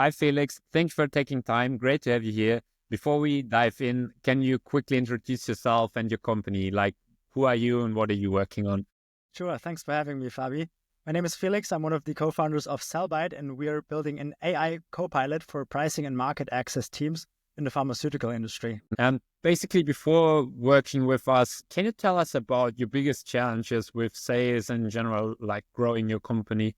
Hi, Felix. Thanks for taking time. Great to have you here. Before we dive in, can you quickly introduce yourself and your company? Like, who are you and what are you working on? Sure. Thanks for having me, Fabi. My name is Felix. I'm one of the co-founders of Cellbyte, and we are building an AI co-pilot for pricing and market access teams in the pharmaceutical industry. And basically, before working with us, can you tell us about your biggest challenges with sales in general, like growing your company?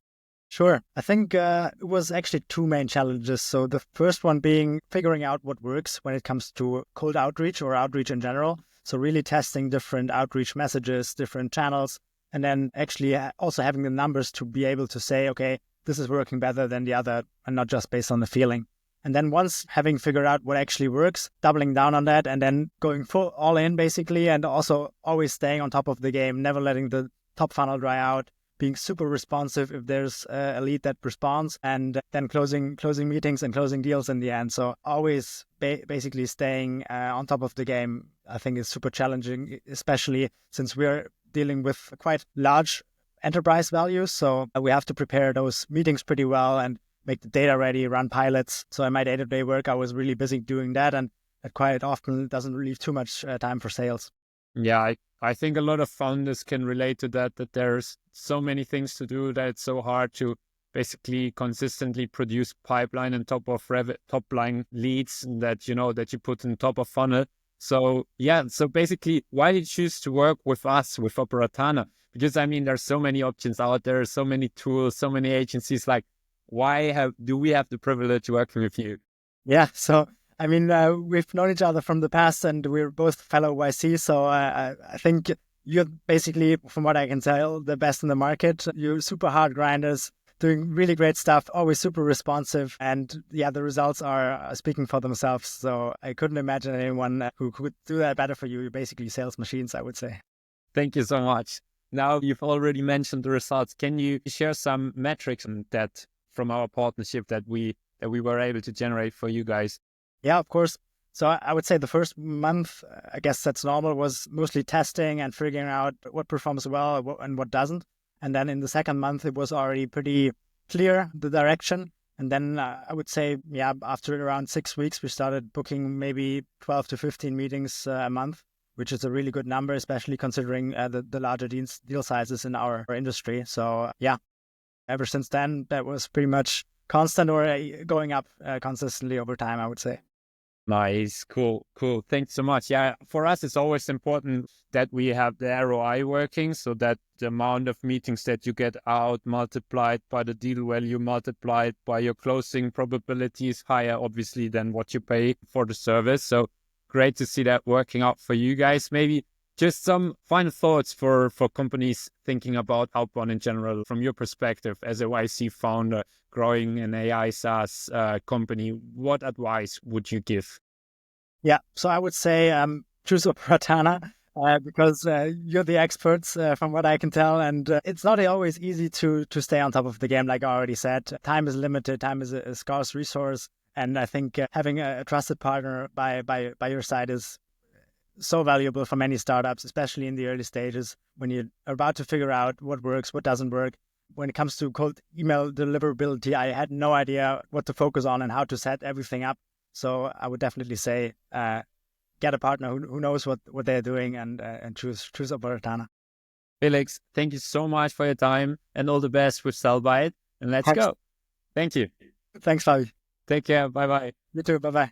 Sure. I think it was actually two main challenges. So the first one being figuring out what works when it comes to cold outreach or outreach in general. So really testing different outreach messages, different channels, and then actually also having the numbers to be able to say, okay, this is working better than the other and not just based on the feeling. And then once having figured out what actually works, doubling down on that and then going full all in basically, and also always staying on top of the game, never letting the top funnel dry out, being super responsive if there's a lead that responds, and then closing meetings and closing deals in the end. So always basically staying on top of the game, I think is super challenging, especially since we're dealing with quite large enterprise values. So we have to prepare those meetings pretty well and make the data ready, run pilots. So in my day-to-day work, I was really busy doing that, and that quite often doesn't leave too much time for sales. Yeah, I think a lot of founders can relate to that there's so many things to do that it's so hard to basically consistently produce pipeline on top of top line leads that, that you put in top of funnel. So yeah, so basically, why did you choose to work with us, with Operatana? Because I mean, there's so many options out there, so many tools, so many agencies. Like, do we have the privilege working with you? Yeah, so I mean, we've known each other from the past, and we're both fellow YC. So I think you're basically, from what I can tell, the best in the market. You're super hard grinders, doing really great stuff, always super responsive, and yeah, the results are speaking for themselves. So I couldn't imagine anyone who could do that better for you. You're basically sales machines, I would say. Thank you so much. Now you've already mentioned the results. Can you share some metrics on that from our partnership that we were able to generate for you guys? Yeah, of course. So I would say the first month, I guess that's normal, was mostly testing and figuring out what performs well and what doesn't. And then in the second month, it was already pretty clear, the direction. And then I would say, yeah, after around 6 weeks, we started booking maybe 12 to 15 meetings a month, which is a really good number, especially considering the larger deal sizes in our industry. So yeah, ever since then, that was pretty much constant or going up consistently over time, I would say. Nice. Cool. Thanks so much. Yeah, for us, it's always important that we have the ROI working so that the amount of meetings that you get out multiplied by the deal value multiplied by your closing probability is higher, obviously, than what you pay for the service. So great to see that working out for you guys. Maybe just some final thoughts for companies thinking about outbound in general, from your perspective as a YC founder growing an AI SaaS company. What advice would you give? Yeah, so I would say choose Operatana because you're the experts from what I can tell. And it's not always easy to stay on top of the game, like I already said. Time is limited, time is a scarce resource. And I think having a trusted partner by your side is so valuable for many startups, especially in the early stages when you're about to figure out what works, what doesn't work. When it comes to cold email deliverability, I had no idea what to focus on and how to set everything up. So I would definitely say get a partner who knows what they're doing and choose Operatana. Felix, thank you so much for your time and all the best with Cellbyte. And let's Thanks. go. Thank you. Thanks, Fabi. Take care. Bye bye. You too. Bye-bye.